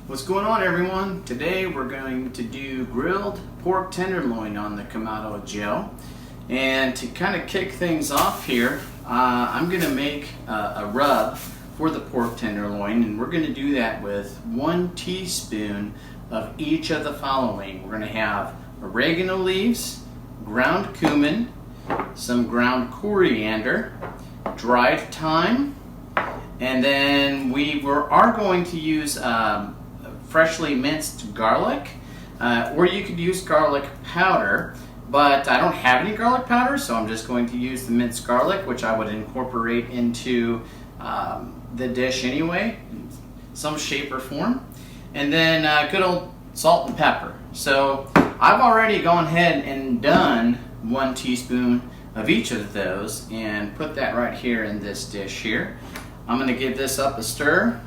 What's going on, everyone? Today we're going to do grilled pork tenderloin on the Kamado gel. And to kind of kick things off here, I'm going to make a rub for the pork tenderloin, and we're going to do that with 1 teaspoon of each of the following. We're going to have oregano leaves, ground cumin, some ground coriander, dried thyme, and then we are going to use freshly minced garlic, or you could use garlic powder, but I don't have any garlic powder, so I'm just going to use the minced garlic, which I would incorporate into the dish anyway, in some shape or form. And then good old salt and pepper. So I've already gone ahead and done 1 teaspoon of each of those and put that right here in this dish here. I'm going to give this up a stir.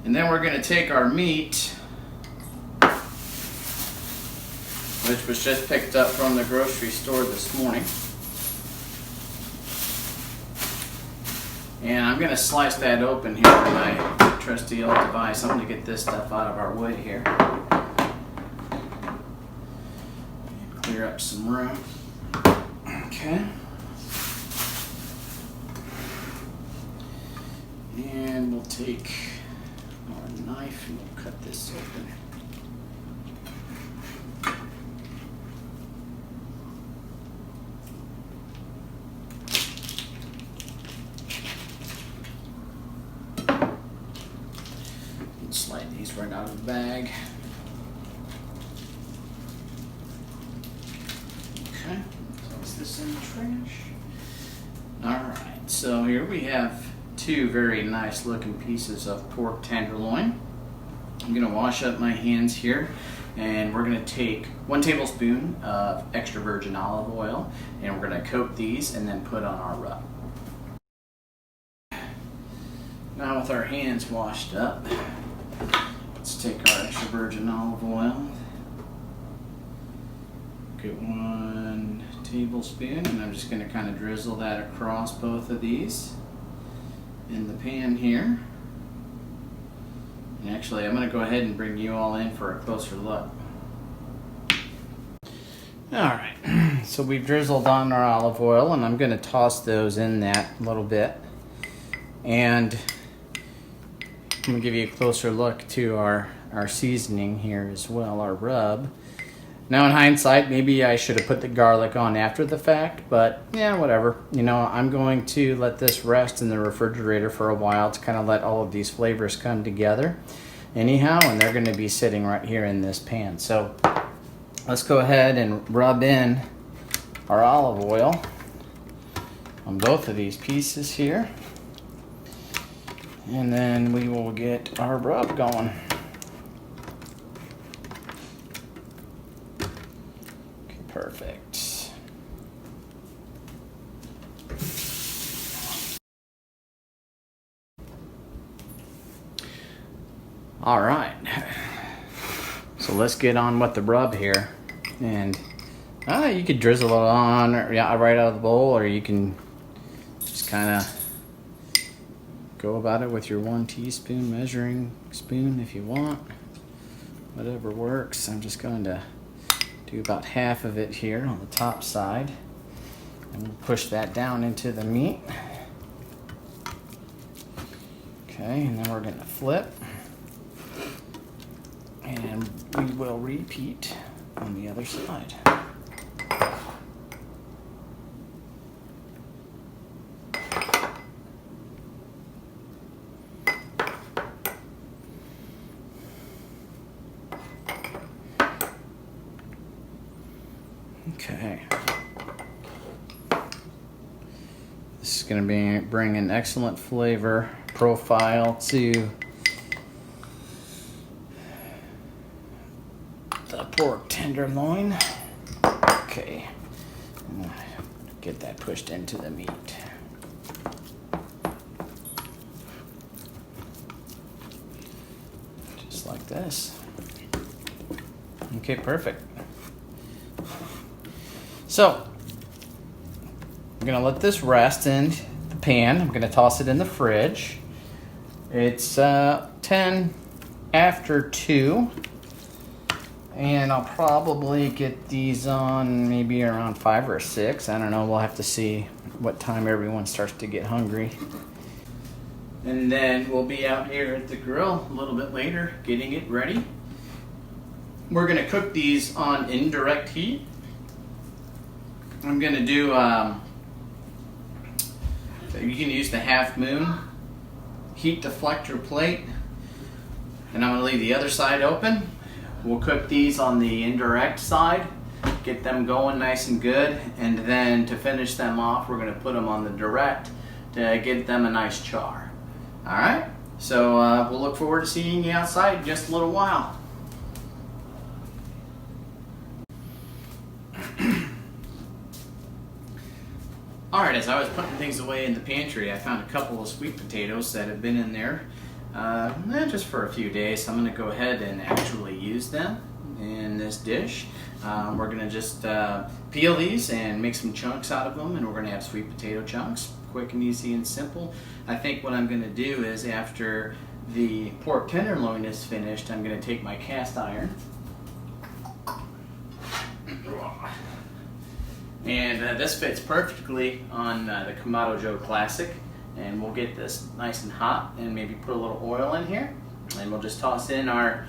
And then we're going to take our meat, which was just picked up from the grocery store this morning. And I'm going to slice that open here with my trusty old device. I'm going to get this stuff out of our wood here. Clear up some room. Okay. And we'll take our knife and we'll cut this open. Slide these right out of the bag. Okay, toss this in the trash. Alright, so here we have 2 very nice looking pieces of pork tenderloin. I'm going to wash up my hands here, and we're going to take 1 tablespoon of extra virgin olive oil, and we're going to coat these and then put on our rub. Now with our hands washed up, let's take our extra virgin olive oil, get 1 tablespoon, and I'm just going to kind of drizzle that across both of these in the pan here. And actually, I'm going to go ahead and bring you all in for a closer look. Alright, so we've drizzled on our olive oil, and I'm going to toss those in that a little bit. And I'm going to give you a closer look to our seasoning here as well, our rub. Now in hindsight, maybe I should have put the garlic on after the fact, but yeah, whatever. You know, I'm going to let this rest in the refrigerator for a while to kind of let all of these flavors come together anyhow, and they're going to be sitting right here in this pan. So let's go ahead and rub in our olive oil on both of these pieces here. And then we will get our rub going. Okay, perfect. All right. So let's get on with the rub here. And you could drizzle it on right out of the bowl, or you can just kind of go about it with your 1 teaspoon measuring spoon if you want. Whatever works. I'm just going to do about half of it here on the top side. And we'll push that down into the meat. Okay, and then we're going to flip. And we will repeat on the other side. Okay. This is going to bring an excellent flavor profile to the pork tenderloin. Okay. Get that pushed into the meat. Just like this. Okay, perfect. So I'm gonna let this rest in the pan. I'm gonna toss it in the fridge. It's 10 after 2. And I'll probably get these on maybe around 5 or 6. I don't know, we'll have to see what time everyone starts to get hungry. And then we'll be out here at the grill a little bit later getting it ready. We're gonna cook these on indirect heat. I'm gonna do, you can use the half moon heat deflector plate. And I'm gonna leave the other side open. We'll cook these on the indirect side, get them going nice and good, and then to finish them off, we're gonna put them on the direct to get them a nice char. All right, so we'll look forward to seeing you outside in just a little while. All right, as I was putting things away in the pantry, I found a couple of sweet potatoes that have been in there just for a few days. So I'm going to go ahead and actually use them in this dish. We're going to just peel these and make some chunks out of them, and we're going to have sweet potato chunks. Quick and easy and simple. I think what I'm going to do is after the pork tenderloin is finished, I'm going to take my cast iron and this fits perfectly on the Kamado Joe Classic. And we'll get this nice and hot and maybe put a little oil in here. And we'll just toss in our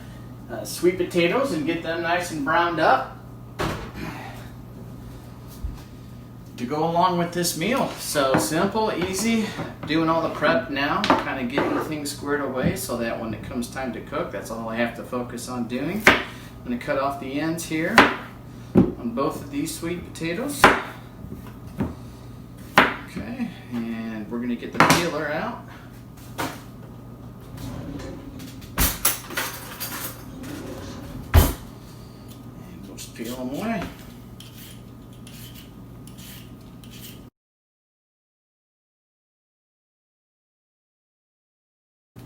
sweet potatoes and get them nice and browned up to go along with this meal. So simple, easy, doing all the prep now, kind of getting things squared away so that when it comes time to cook, that's all I have to focus on doing. I'm going to cut off the ends here on both of these sweet potatoes. Okay, and we're going to get the peeler out. And we'll just peel them away.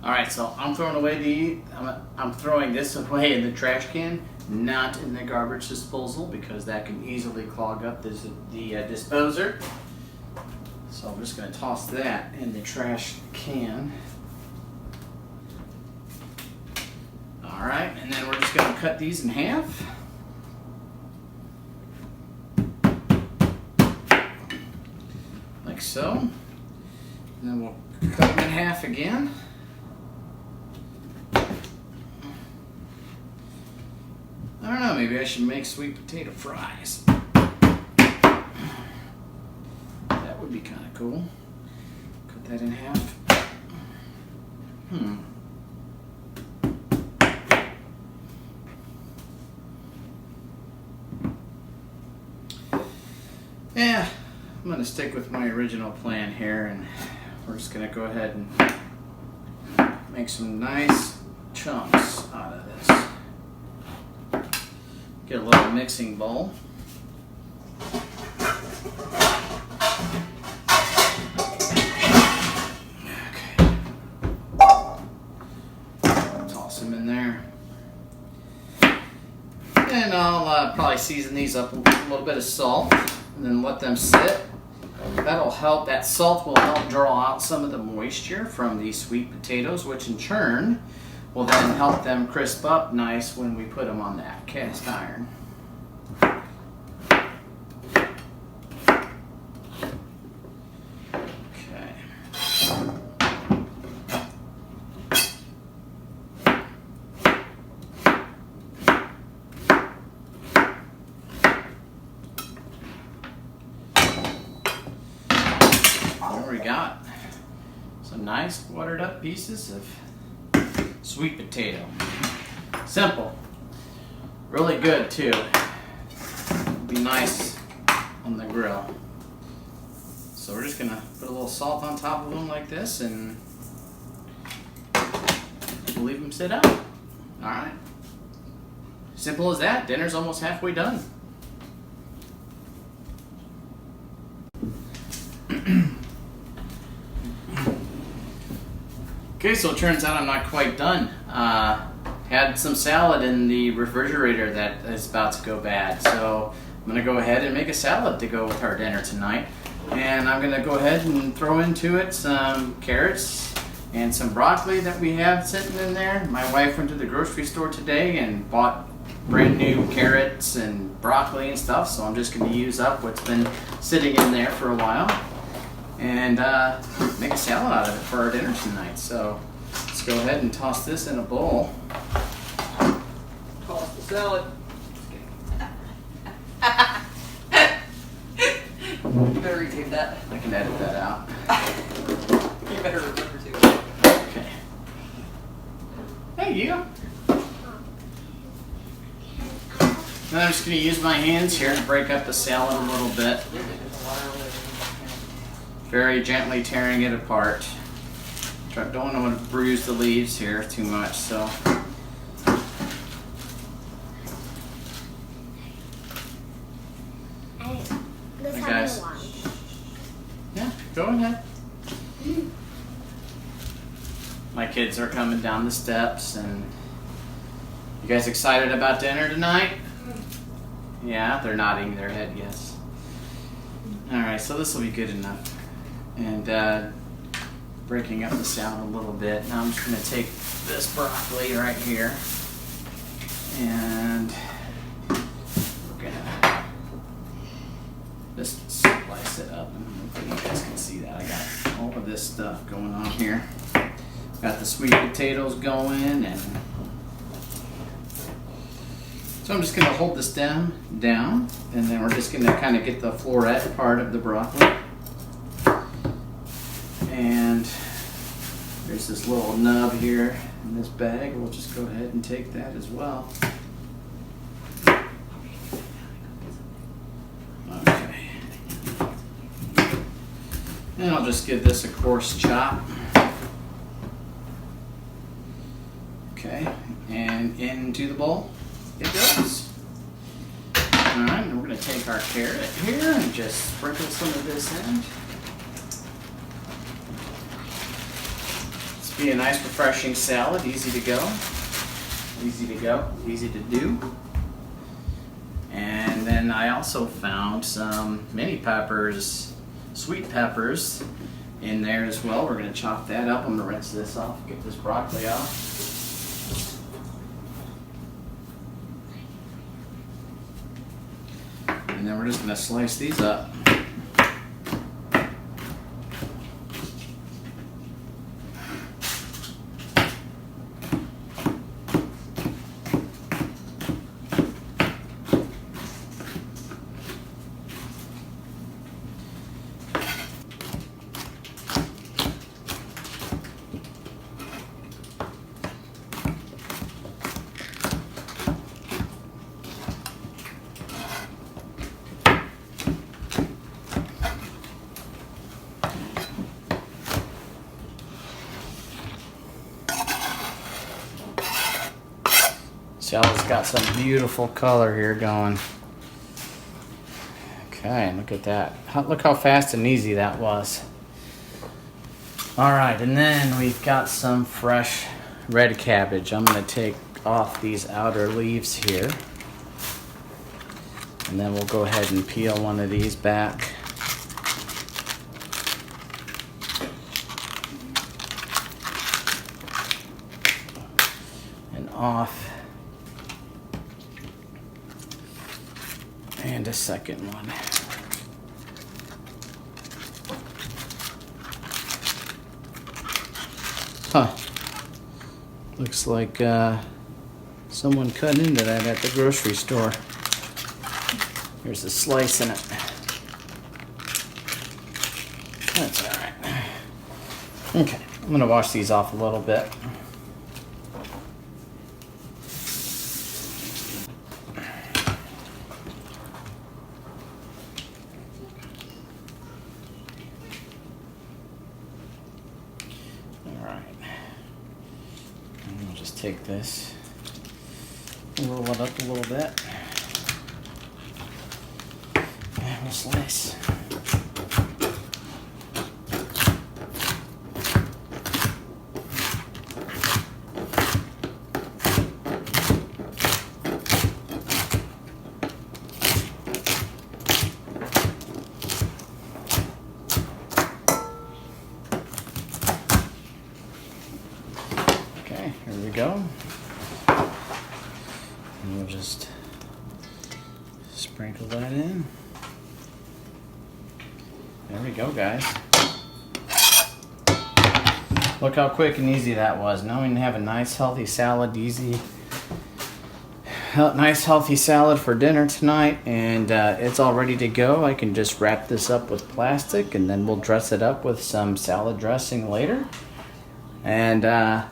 All right, so I'm throwing away I'm throwing this away in the trash can, not in the garbage disposal, because that can easily clog up the disposer. So I'm just going to toss that in the trash can. All right, and then we're just going to cut these in half. Like so. And then we'll cut them in half again. I don't know, maybe I should make sweet potato fries. That would be kind of cool. Cut that in half. Yeah, I'm going to stick with my original plan here, and we're just going to go ahead and make some nice chunks out of this. Get a little mixing bowl. Okay. Toss them in there. And I'll probably season these up with a little bit of salt and then let them sit. That'll help, that salt will help draw out some of the moisture from these sweet potatoes, which in turn will then help them crisp up nice when we put them on that cast iron. Okay. There we got some nice watered up pieces of sweet potato. Simple. Really good too. It'll be nice on the grill. So we're just gonna put a little salt on top of them like this and we'll leave them sit out. Alright. Simple as that. Dinner's almost halfway done. Okay, so it turns out I'm not quite done. Had some salad in the refrigerator that is about to go bad, so I'm gonna go ahead and make a salad to go with our dinner tonight. And I'm gonna go ahead and throw into it some carrots and some broccoli that we have sitting in there. My wife went to the grocery store today and bought brand new carrots and broccoli and stuff, so I'm just gonna use up what's been sitting in there for a while and make a salad out of it for our dinner tonight. So let's go ahead and toss this in a bowl. Toss the salad. You better retake that. I can edit that out. You better remember to. Okay. Hey, you. And I'm just going to use my hands here to break up the salad a little bit. Very gently tearing it apart. Don't want to bruise the leaves here too much, so. Let's Hey, have guys. one. Yeah, go ahead. My kids are coming down the steps, and you guys excited about dinner tonight? Yeah, they're nodding their head yes. Alright, so this will be good enough. And breaking up the salad a little bit. Now I'm just going to take this broccoli right here, and we're going to just slice it up. And hopefully you guys can see that. I got all of this stuff going on here. Got the sweet potatoes going, and so I'm just going to hold the stem down, and then we're just going to kind of get the floret part of the broccoli. And there's this little nub here in this bag. We'll just go ahead and take that as well. Okay. And I'll just give this a coarse chop. Okay, and into the bowl it goes. Alright, and we're going to take our carrot here and just sprinkle some of this in. This will be a nice refreshing salad, easy to go, easy to do. And then I also found some mini peppers, sweet peppers in there as well. We're going to chop that up. I'm going to rinse this off, get this broccoli off. And then we're just going to slice these up. Salad's got some beautiful color here going. Okay, look at that. Look how fast and easy that was. Alright, and then we've got some fresh red cabbage. I'm going to take off these outer leaves here. And then we'll go ahead and peel one of these back. And off. And a second one. Huh. Looks like someone cut into that at the grocery store. Here's a slice in it. That's alright. Okay, I'm gonna wash these off a little bit. Take this, roll it up a little bit, and we'll slice. we'll just sprinkle that in. There we go, guys. Look how quick and easy that was. Now we can have a nice healthy salad, nice healthy salad for dinner tonight, and it's all ready to go. I can just wrap this up with plastic, and then we'll dress it up with some salad dressing later, and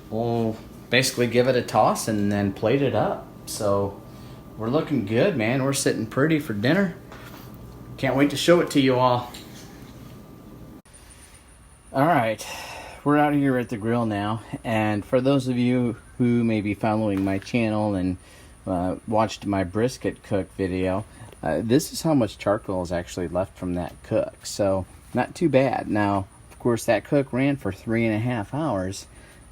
we'll basically give it a toss and then plate it up. So we're looking good, man. We're sitting pretty for dinner. Can't wait to show it to you all. All right, we're out here at the grill now, and for those of you who may be following my channel and watched my brisket cook video, this is how much charcoal is actually left from that cook, so not too bad. Now, of course, that cook ran for 3.5 hours,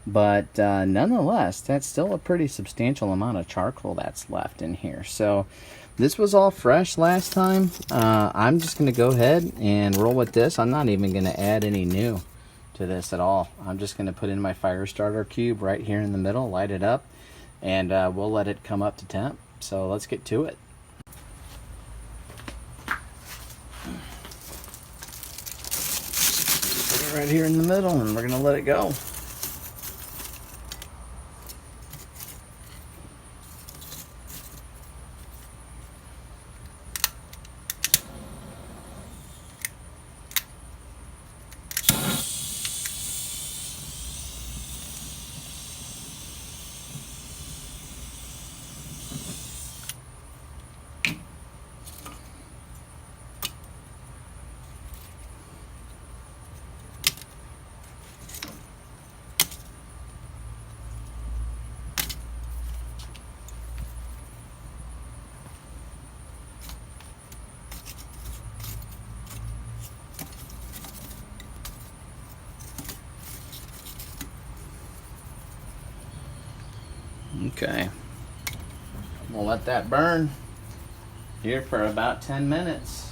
but nonetheless, that's still a pretty substantial amount of charcoal that's left in here. So this was all fresh last time. I'm just going to go ahead and roll with this. I'm not even going to add any new to this at all. I'm just going to put in my fire starter cube right here in the middle, light it up, and we'll let it come up to temp. So let's get to it. Put it right here in the middle, and we're going to let it go. Okay, we'll let that burn here for about 10 minutes.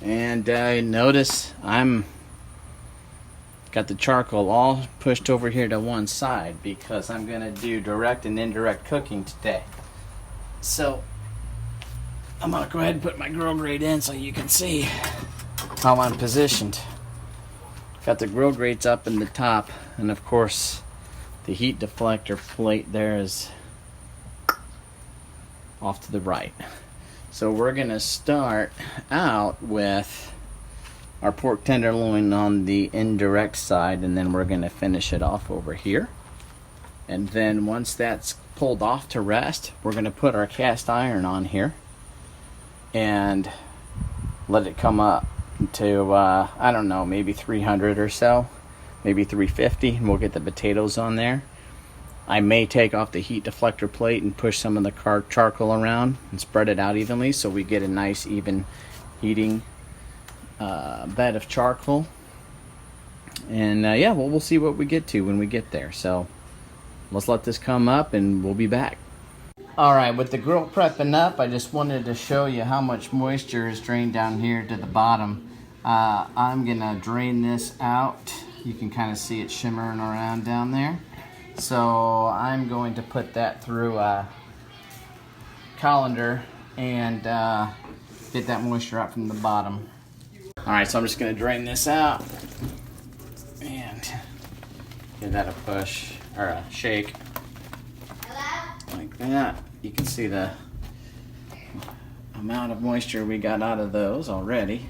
And notice I'm got the charcoal all pushed over here to one side because I'm going to do direct and indirect cooking today. So I'm going to go ahead and put my grill grate in so you can see how I'm positioned. Got the grill grates up in the top, and of course the heat deflector plate there is off to the right. So we're going to start out with our pork tenderloin on the indirect side, and then we're going to finish it off over here. And then once that's pulled off to rest, we're going to put our cast iron on here and let it come up to I don't know, maybe 300 or so, maybe 350, and we'll get the potatoes on there. I may take off the heat deflector plate and push some of the charcoal around and spread it out evenly so we get a nice even heating bed of charcoal. And yeah, well, we'll see what we get to when we get there. So let's let this come up and we'll be back. Alright, with the grill prepping up, I just wanted to show you how much moisture is drained down here to the bottom. I'm gonna drain this out. You can kind of see it shimmering around down there. So I'm going to put that through a colander and get that moisture out from the bottom. Alright, so I'm just going to drain this out and give that a push, or a shake, like that. You can see the amount of moisture we got out of those already.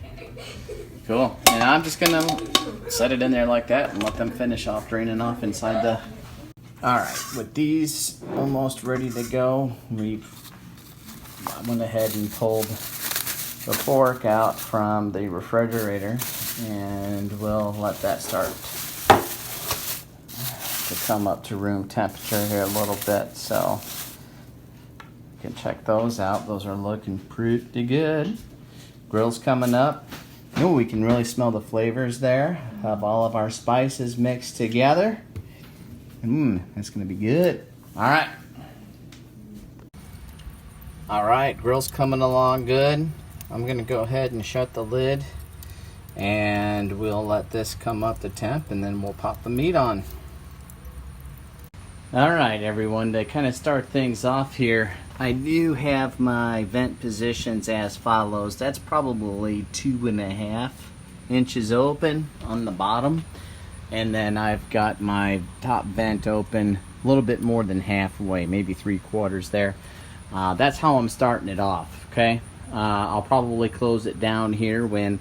Cool. And I'm just going to set it in there like that and let them finish off draining off inside the... Alright, with these almost ready to go, we went ahead and pulled the pork out from the refrigerator, and we'll let that start to come up to room temperature here a little bit. So you can check those out. Those are looking pretty good. Grill's coming up. Ooh, we can really smell the flavors there of all of our spices mixed together. That's gonna be good. All right, grill's coming along good. I'm gonna go ahead and shut the lid, and we'll let this come up to temp, and then we'll pop the meat on. Alright everyone, to kind of start things off here, I do have my vent positions as follows. That's probably 2.5 inches open on the bottom, and then I've got my top vent open a little bit more than halfway, maybe 3/4 there. That's how I'm starting it off, okay? I'll probably close it down here when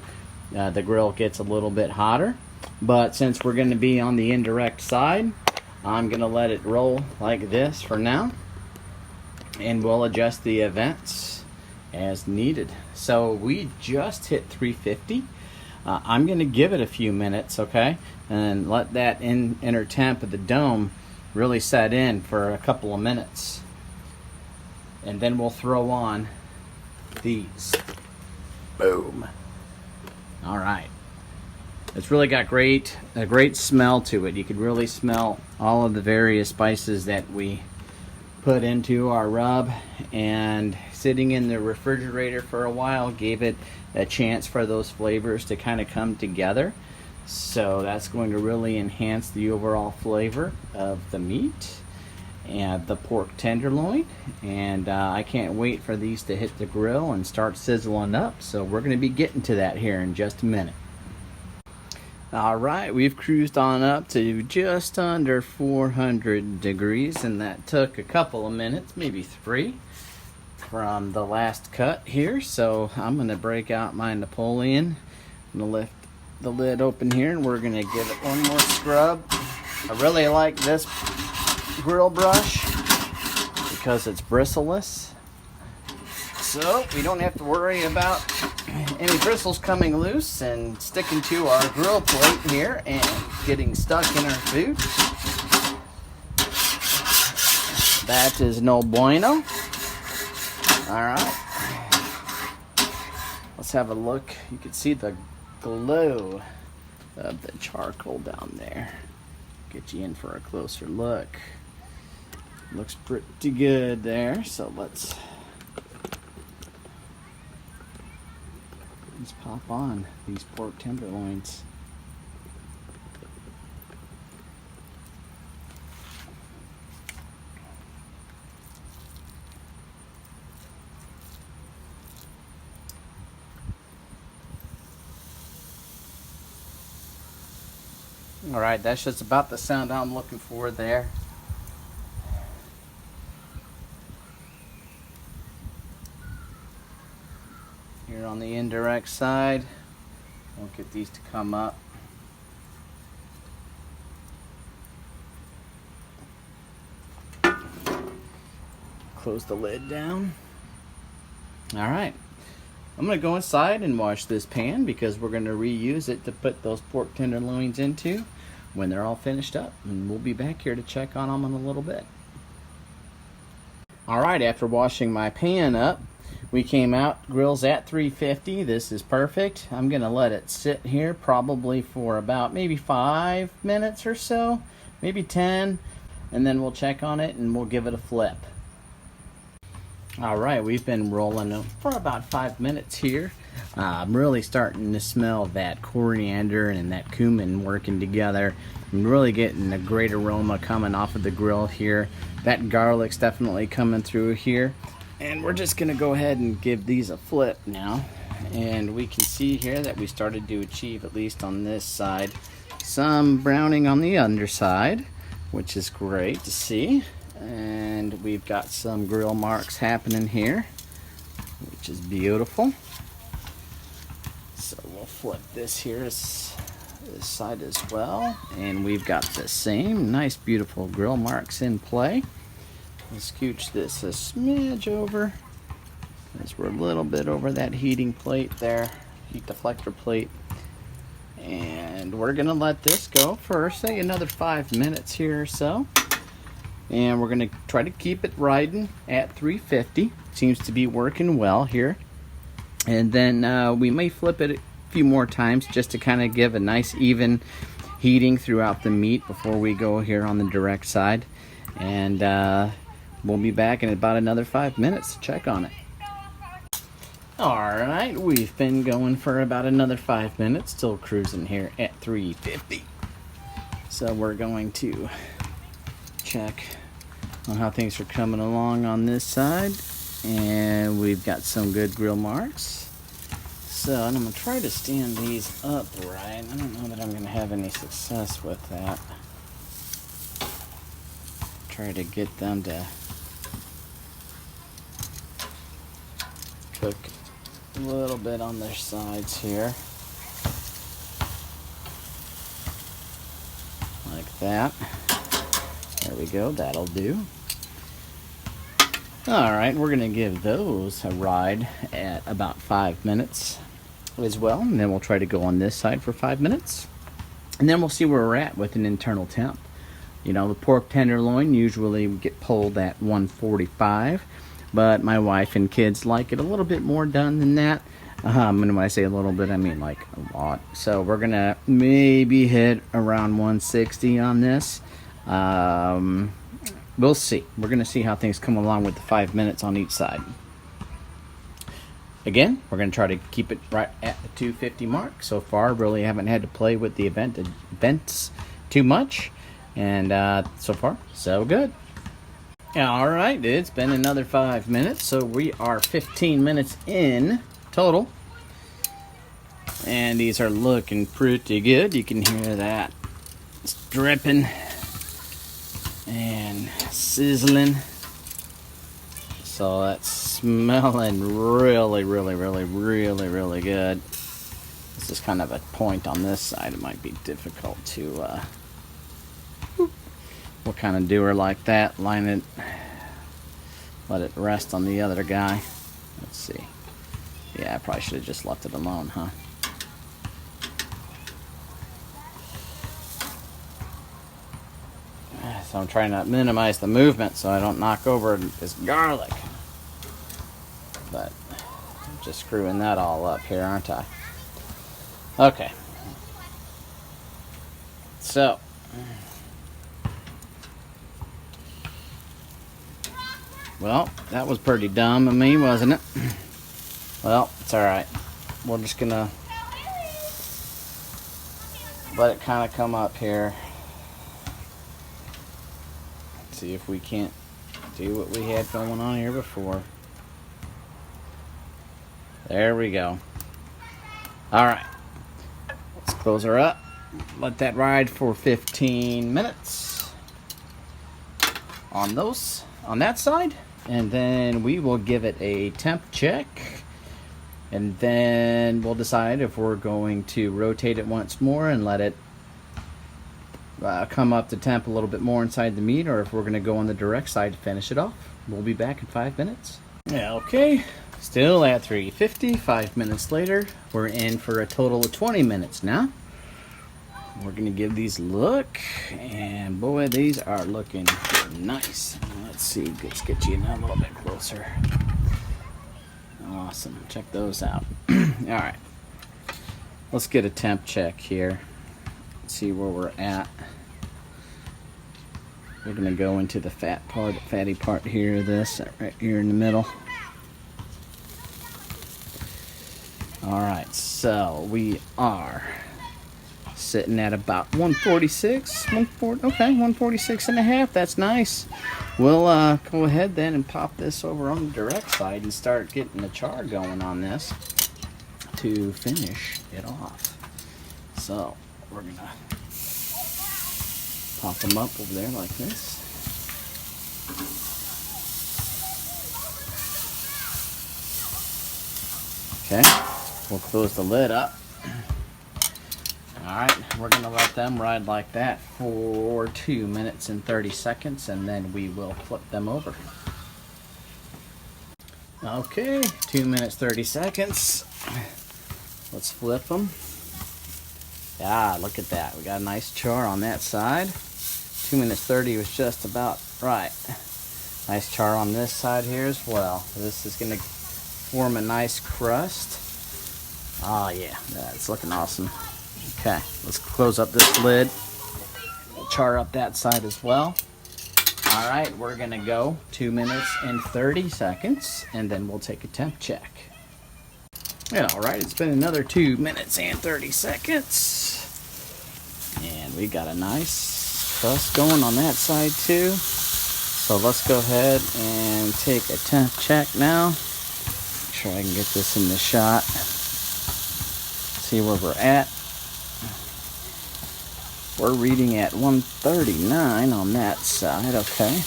the grill gets a little bit hotter, but since we're going to be on the indirect side, I'm going to let it roll like this for now, and we'll adjust the vents as needed. So we just hit 350. I'm going to give it a few minutes, okay, and let that inner temp of the dome really set in for a couple of minutes, and then we'll throw on these. Boom. All right. It's really got a great smell to it. You could really smell all of the various spices that we put into our rub, and sitting in the refrigerator for a while gave it a chance for those flavors to kind of come together. So that's going to really enhance the overall flavor of the meat and the pork tenderloin. And I can't wait for these to hit the grill and start sizzling up. So we're going to be getting to that here in just a minute. Alright, we've cruised on up to just under 400 degrees, and that took a couple of minutes, maybe 3, from the last cut here. So I'm going to break out my Napoleon. I'm going to lift the lid open here, and we're going to give it one more scrub. I really like this grill brush because it's bristleless, so we don't have to worry about any bristles coming loose and sticking to our grill plate here and getting stuck in our food. That is no bueno. Alright, let's have a look. You can see the glow of the charcoal down there. Get you in for a closer look. Looks pretty good there, so let's pop on these pork tenderloins. Alright, that's just about the sound I'm looking for there. Here on the indirect side, we'll get these to come up. Close the lid down. Alright, I'm going to go inside and wash this pan because we're going to reuse it to put those pork tenderloins into when they're all finished up, and we'll be back here to check on them in a little bit. Alright, after washing my pan up, we came out, grill's at 350. This is perfect. I'm going to let it sit here probably for about maybe 5 minutes or so, maybe 10, and then we'll check on it and we'll give it a flip. Alright, we've been rolling them for about 5 minutes here. I'm really starting to smell that coriander and that cumin working together. I'm really getting a great aroma coming off of the grill here. That garlic's definitely coming through here. And we're just going to go ahead and give these a flip now. And we can see here that we started to achieve, at least on this side, some browning on the underside, which is great to see. And we've got some grill marks happening here, which is beautiful. So we'll flip this here, this side as well. And we've got the same nice, beautiful grill marks in play. We'll scooch this a smidge over, as we're a little bit over that heating plate there, heat deflector plate. And we're gonna let this go for, say, another 5 minutes here or so. And we're gonna try to keep it riding at 350. Seems to be working well here. And then we may flip it a few more times just to kind of give a nice even heating throughout the meat before we go here on the direct side. And we'll be back in about another 5 minutes to check on it. Alright, we've been going for about another 5 minutes, still cruising here at 350. So we're going to check on how things are coming along on this side. And we've got some good grill marks. So, and I'm going to try to stand these upright. I don't know that I'm going to have any success with that. Try to get them to cook a little bit on their sides here. Like that. There we go, that'll do. Alright, we're going to give those a ride at about 5 minutes as well. And then we'll try to go on this side for 5 minutes. And then we'll see where we're at with an internal temp. You know, the pork tenderloin usually we get pulled at 145. But my wife and kids like it a little bit more done than that. And when I say a little bit, I mean like a lot. So we're going to maybe hit around 160 on this. We'll see. We're going to see how things come along with the 5 minutes on each side. Again, we're going to try to keep it right at the 250 mark. So far, really haven't had to play with the events too much. And so far, so good. Alright, it's been another 5 minutes. So we are 15 minutes in total. And these are looking pretty good. You can hear that. It's dripping and sizzling. So that's smelling really, really, really, really, really good. This is kind of a point on this side. It might be difficult to we'll kind of do her like that. Line it, let it rest on the other guy. Let's see. Yeah, I probably should have just left it alone, huh? So I'm trying to minimize the movement so I don't knock over this garlic. But I'm just screwing that all up here, aren't I? Okay. So. Well, that was pretty dumb of me, wasn't it? Well, it's alright. We're just gonna let it kind of come up here. See if we can't do what we had going on here before. There we go. Alright. Let's close her up. Let that ride for 15 minutes on that side. And then we will give it a temp check. And then we'll decide if we're going to rotate it once more and let it come up to temp a little bit more inside the meat, or if we're going to go on the direct side to finish it off. We'll be back in 5 minutes. Yeah, okay, still at 350. 5 minutes later, we're in for a total of 20 minutes now. We're going to give these a look, and boy, these are looking nice. Let's see, let's get you in a little bit closer. Awesome, check those out. Alright, let's get a temp check here. See where we're at. We're going to go into the fatty part here, this right here in the middle. Alright, so we are sitting at about 146, 146 and a half. That's nice. We'll go ahead then and pop this over on the direct side and start getting the char going on this to finish it off. So we're gonna pop them up over there like this. Okay, we'll close the lid up. Alright, we're going to let them ride like that for 2 minutes and 30 seconds, and then we will flip them over. Okay, 2 minutes 30 seconds. Let's flip them. Yeah, look at that. We got a nice char on that side. 2 minutes 30 was just about right. Nice char on this side here as well. This is going to form a nice crust. Oh yeah, that's looking awesome. Okay, let's close up this lid. We'll char up that side as well. Alright, we're going to go 2 minutes and 30 seconds, and then we'll take a temp check. And alright, it's been another 2 minutes and 30 seconds. And we got a nice crust going on that side too. So let's go ahead and take a temp check now. Make sure I can get this in the shot. See where we're at. We're reading at 139 on that side, okay.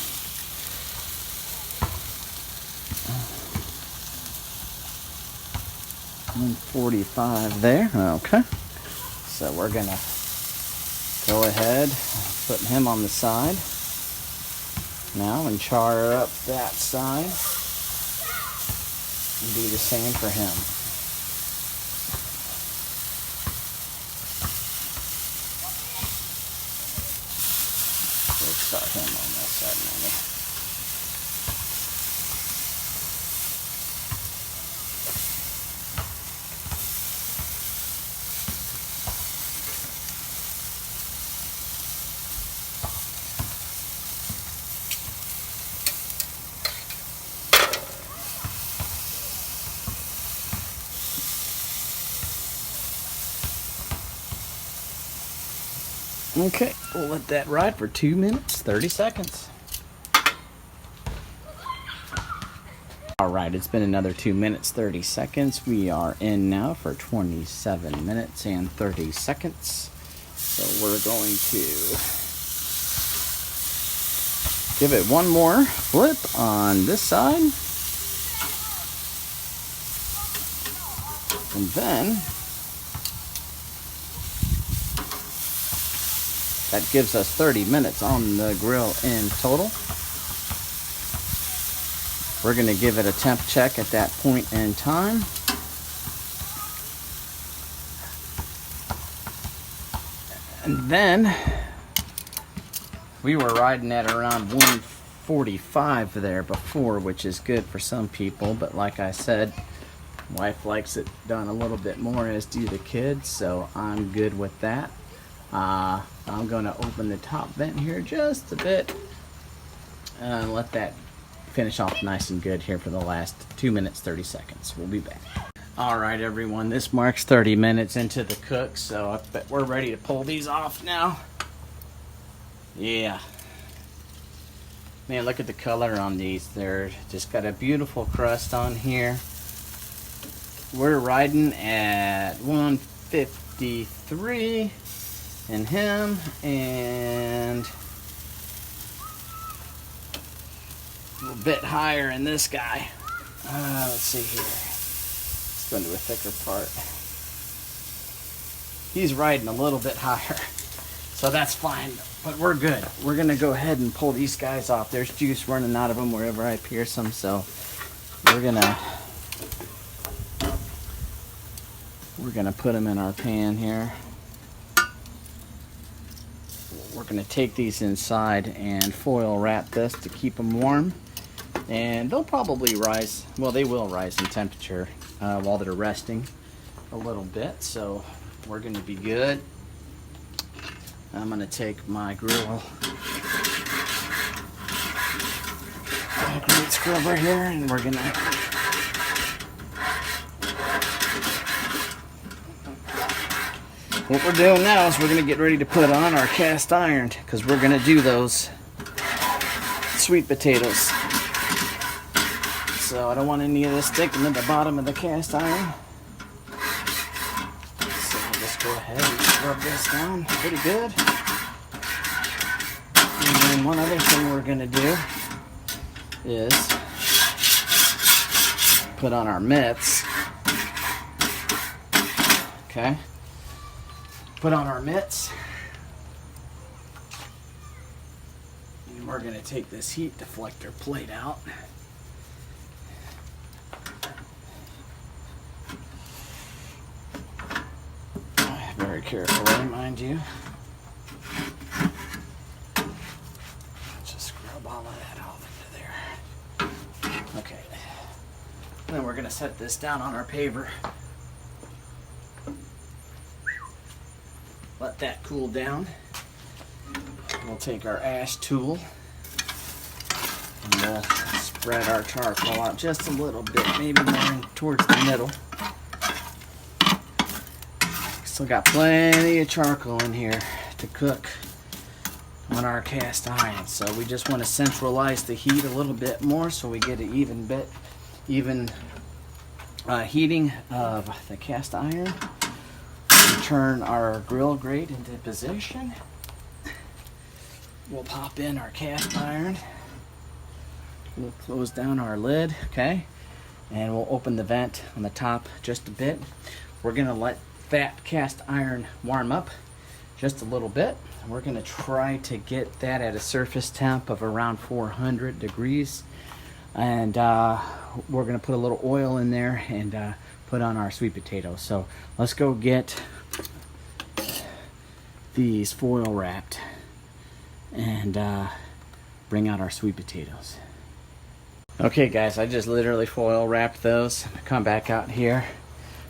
$145 there, okay. So we're gonna go ahead, put him on the side now and char up that side and do the same for him. We'll start him on this side maybe. Okay, we'll let that ride for 2 minutes, 30 seconds. All right, it's been another 2 minutes, 30 seconds. We are in now for 27 minutes and 30 seconds. So we're going to give it one more flip on this side. And then that gives us 30 minutes on the grill in total. We're going to give it a temp check at that point in time. And then we were riding at around 145 there before, which is good for some people. But like I said, wife likes it done a little bit more, as do the kids. So I'm good with that. I'm going to open the top vent here just a bit and let that finish off nice and good here for the last 2 minutes, 30 seconds. We'll be back. All right, everyone, this marks 30 minutes into the cook, so I bet we're ready to pull these off now. Yeah. Man, look at the color on these. They're just got a beautiful crust on here. We're riding at 153 in him, and a little bit higher in this guy. Let's see here. Let's go into a thicker part. He's riding a little bit higher, so that's fine, but we're good. We're gonna go ahead and pull these guys off. There's juice running out of them wherever I pierce them, so we're gonna put them in our pan here. We're going to take these inside and foil wrap this to keep them warm, and they'll probably rise, well, they will rise in temperature while they're resting a little bit, so we're going to be good. I'm going to take my grill great scrubber here, and we're going to what we're doing now is we're going to get ready to put on our cast iron, because we're going to do those sweet potatoes. So I don't want any of this sticking at the bottom of the cast iron. So we'll just go ahead and scrub this down pretty good. And then one other thing we're going to do is put on our mitts. Okay. Put on our mitts, and we're going to take this heat deflector plate out. Very carefully, mind you. Just scrub all of that off into there. Okay. And then we're going to set this down on our paver. Let that cool down. We'll take our ash tool and we'll spread our charcoal out just a little bit, maybe more towards the middle. Still got plenty of charcoal in here to cook on our cast iron. So we just want to centralize the heat a little bit more so we get an even heating of the cast iron. We turn our grill grate into position. We'll pop in our cast iron. We'll close down our lid, okay? And we'll open the vent on the top just a bit. We're gonna let that cast iron warm up just a little bit. We're gonna try to get that at a surface temp of around 400 degrees. And we're gonna put a little oil in there and put on our sweet potatoes. So let's go get these foil wrapped and bring out our sweet potatoes. Okay guys, I just literally foil wrapped those. Come back out here.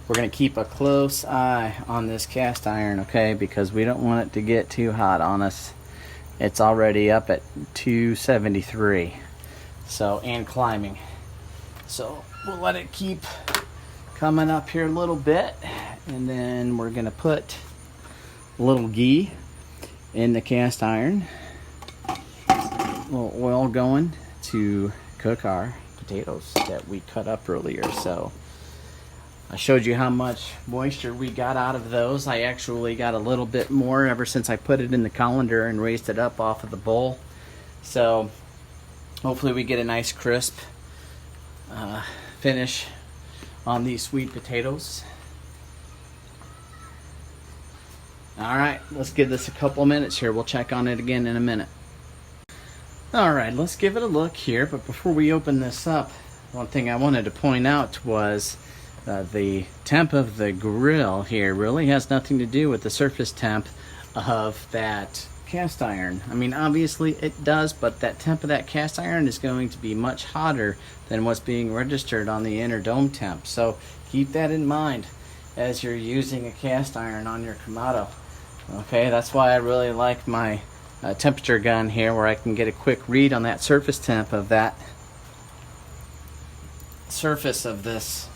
We're gonna keep a close eye on this cast iron, okay? Because we don't want it to get too hot on us. It's already up at 273. So, and climbing. So we'll let it keep coming up here a little bit. And then we're gonna put a little ghee in the cast iron. A little oil going to cook our potatoes that we cut up earlier. So I showed you how much moisture we got out of those. I actually got a little bit more ever since I put it in the colander and raised it up off of the bowl. So hopefully we get a nice crisp finish on these sweet potatoes. All right, let's give this a couple minutes here. We'll check on it again in a minute. All right, let's give it a look here. But before we open this up, one thing I wanted to point out was the temp of the grill here really has nothing to do with the surface temp of that cast iron. I mean, obviously it does, but that temp of that cast iron is going to be much hotter than what's being registered on the inner dome temp. So keep that in mind as you're using a cast iron on your Kamado. Okay, that's why I really like my temperature gun here, where I can get a quick read on that surface temp of that surface of this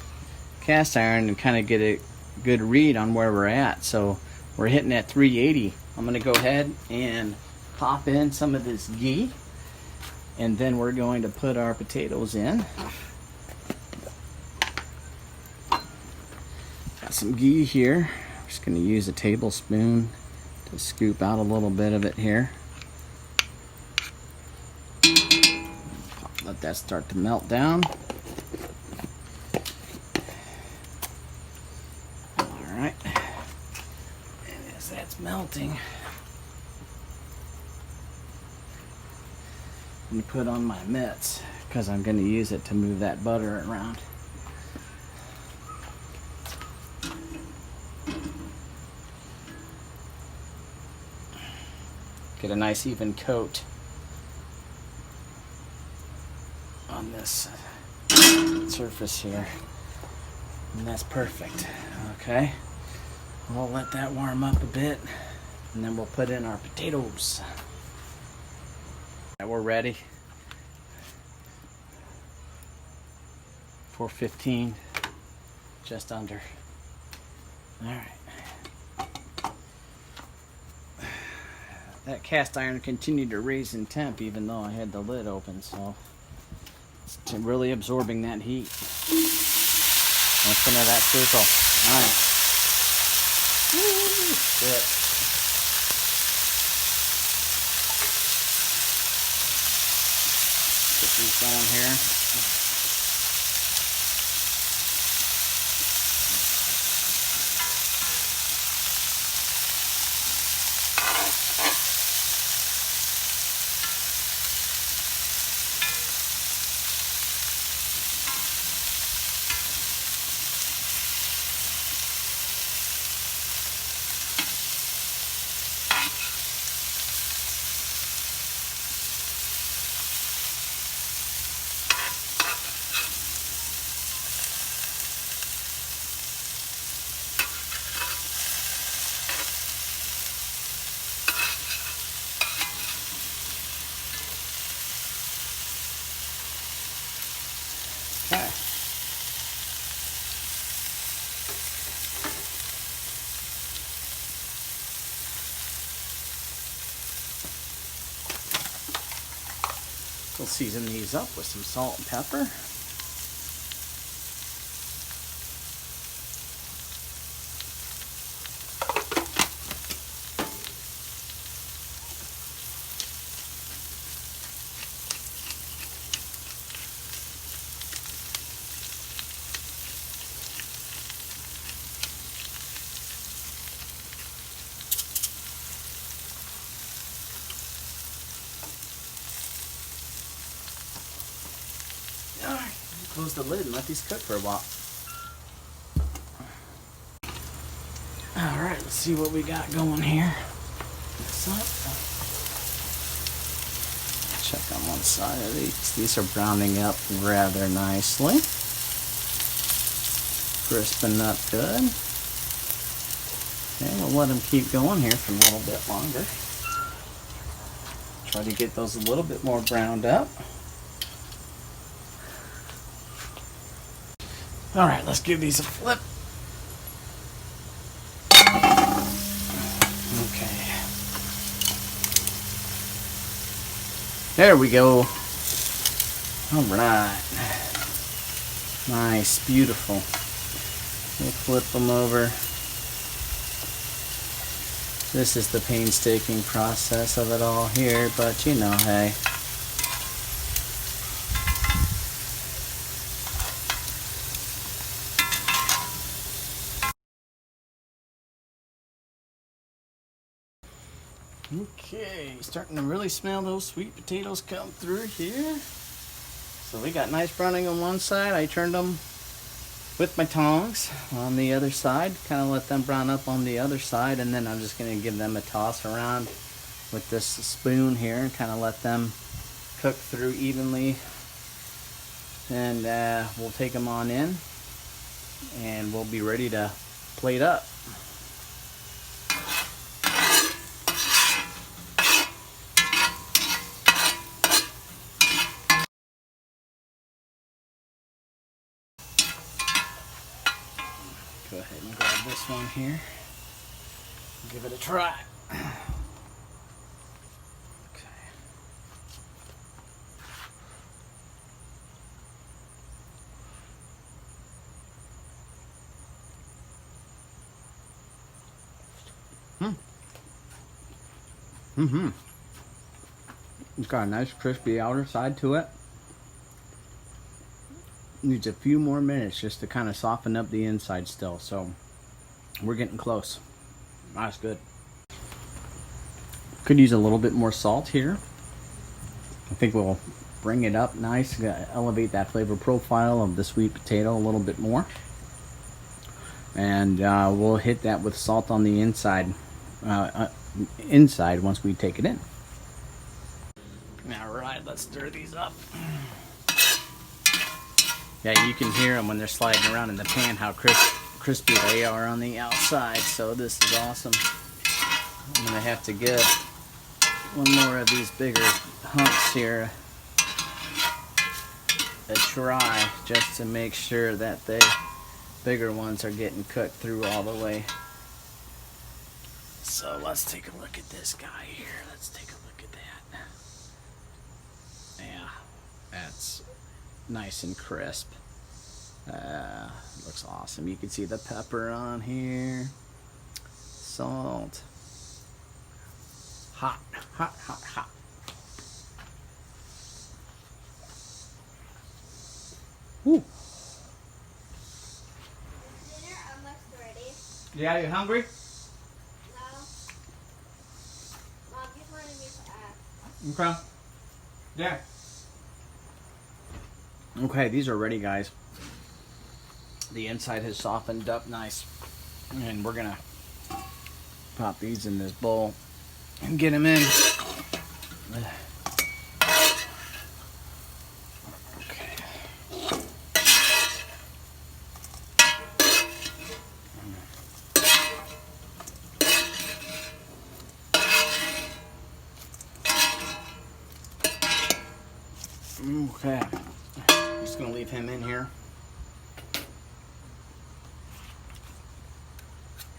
cast iron and kind of get a good read on where we're at. So we're hitting at 380. I'm going to go ahead and pop in some of this ghee, and then we're going to put our potatoes in. Got some ghee here. I'm just going to use a tablespoon to scoop out a little bit of it here. Let that start to melt down. Alright. And as that's melting, I'm going to put on my mitts because I'm going to use it to move that butter around. Get a nice even coat on this surface here, and that's perfect. Okay, we'll let that warm up a bit, and then we'll put in our potatoes. We're ready. 415, just under. All right. That cast iron continued to raise in temp even though I had the lid open, so it's really absorbing that heat. That's into that circle. Nice. Good. Get these going here. We'll season these up with some salt and pepper. Alright, close the lid and let these cook for a while. Alright, let's see what we got going here. This up. Check on one side of these. These are browning up rather nicely. Crisping up good. Okay, we'll let them keep going here for a little bit longer. Try to get those a little bit more browned up. All right, let's give these a flip. Okay. There we go. All right. Nice, beautiful. We'll flip them over. This is the painstaking process of it all here, but you know, hey. Okay, starting to really smell those sweet potatoes come through here. So we got nice browning on one side. I turned them with my tongs on the other side, kind of let them brown up on the other side, and then I'm just going to give them a toss around with this spoon here and kind of let them cook through evenly. And we'll take them on in and we'll be ready to plate up. Go ahead and grab this one here. Give it a try. Okay. It's got a nice crispy outer side to it. Needs a few more minutes just to kind of soften up the inside still, so we're getting close. That's good. Could use a little bit more salt here. I think we'll bring it up nice, elevate that flavor profile of the sweet potato a little bit more. And we'll hit that with salt on the inside once we take it in. All right, let's stir these up. Yeah, you can hear them when they're sliding around in the pan, how crispy they are on the outside. So this is awesome. I'm gonna have to give one more of these bigger hunks here a try, just to make sure that the bigger ones are getting cooked through all the way. So let's take a look at this guy here. Let's take a look at that. Yeah, that's nice and crisp. Looks awesome. You can see the pepper on here. Salt. Hot, hot, hot, hot. Woo. Dinner almost ready. Yeah, you hungry? No. Mom, you wanted me to ask. Okay. Yeah. Okay, these are ready, guys. The inside has softened up nice. And we're gonna pop these in this bowl and get them in. Okay. Okay. Just gonna leave him in here.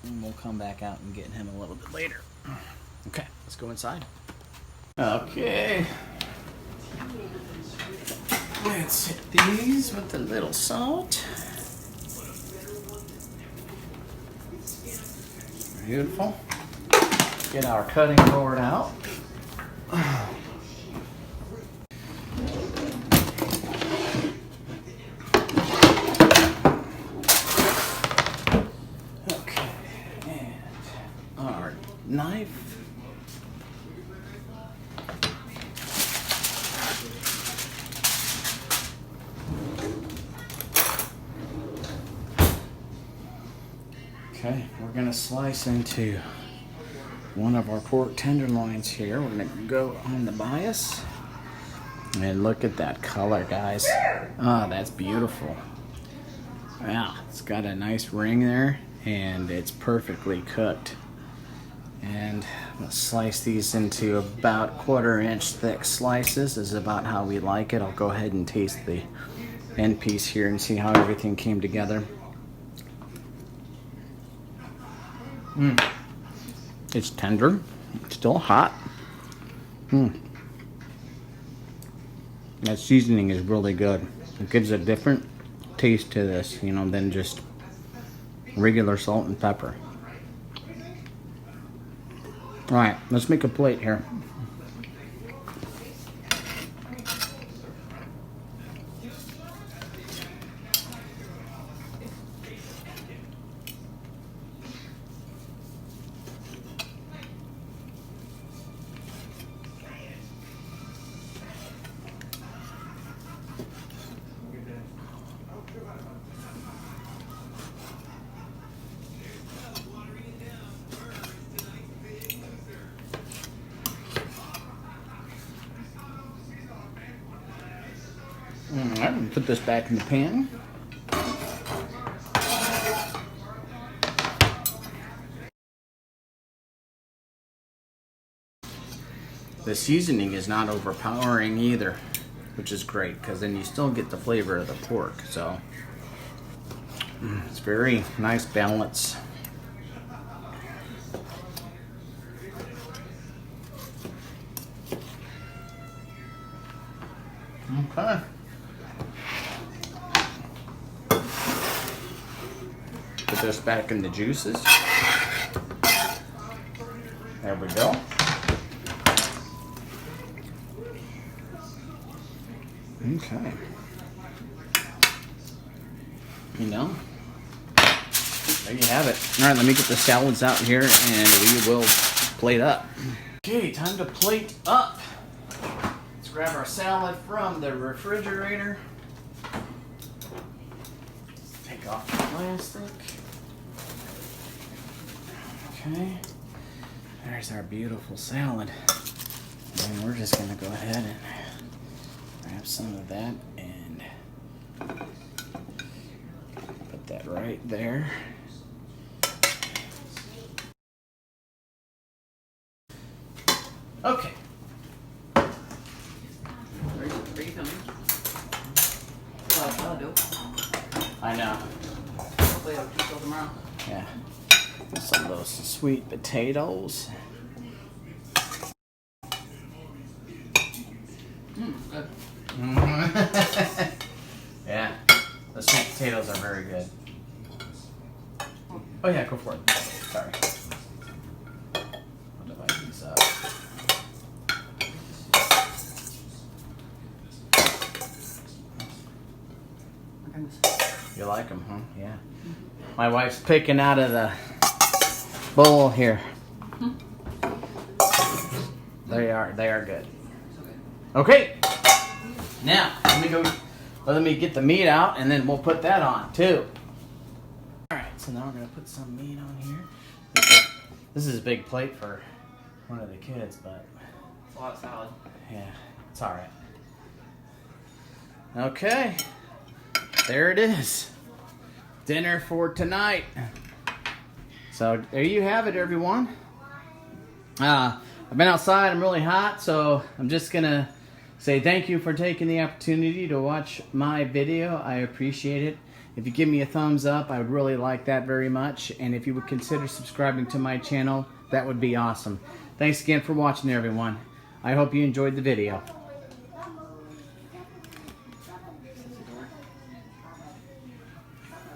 And we'll come back out and get him a little bit later. Okay, let's go inside. Okay. Let's hit these with a little salt. Beautiful. Get our cutting board out. Okay, and our knife. Okay, we're gonna slice into one of our pork tenderloins here. We're gonna go on the bias. And look at that color, guys. Oh, that's beautiful. Wow, it's got a nice ring there and it's perfectly cooked. And I'm gonna slice these into about 1/4 inch thick slices is about how we like it. I'll go ahead and taste the end piece here and see how everything came together. It's tender, it's still hot. That seasoning is really good. It gives a different taste to this, you know, than just regular salt and pepper. All right, let's make a plate here. Alright, I'm gonna put this back in the pan. The seasoning is not overpowering either, which is great because then you still get the flavor of the pork. So it's very nice balance. Okay. Put this back in the juices. There we go. Okay. You know, there you have it. All right, let me get the salads out here and we will plate up. Okay, time to plate up. Let's grab our salad from the refrigerator. Take off the plastic. Okay, there's our beautiful salad. And we're just gonna go ahead and grab some of that and put that right there. Okay. Are you coming? I know. Hopefully I'll keep till tomorrow. Yeah. Some of those sweet potatoes. Good. Yeah. The sweet potatoes are very good. Oh yeah, go for it. Sorry. I'll divide these up. You like them, huh? Yeah. My wife's picking out of the bowl here. They are good. Okay. Now let me get the meat out and then we'll put that on too. All right, so now we're gonna put some meat on here. This is a big plate for one of the kids, but It's a lot of salad. yeah, it's all right. Okay, there it is. Dinner for tonight. So there you have it, everyone. I've been outside. I'm really hot, so I'm just gonna say thank you for taking the opportunity to watch my video. I appreciate it. If you give me a thumbs up, I would really like that very much. And if you would consider subscribing to my channel, that would be awesome. Thanks again for watching, everyone. I hope you enjoyed the video.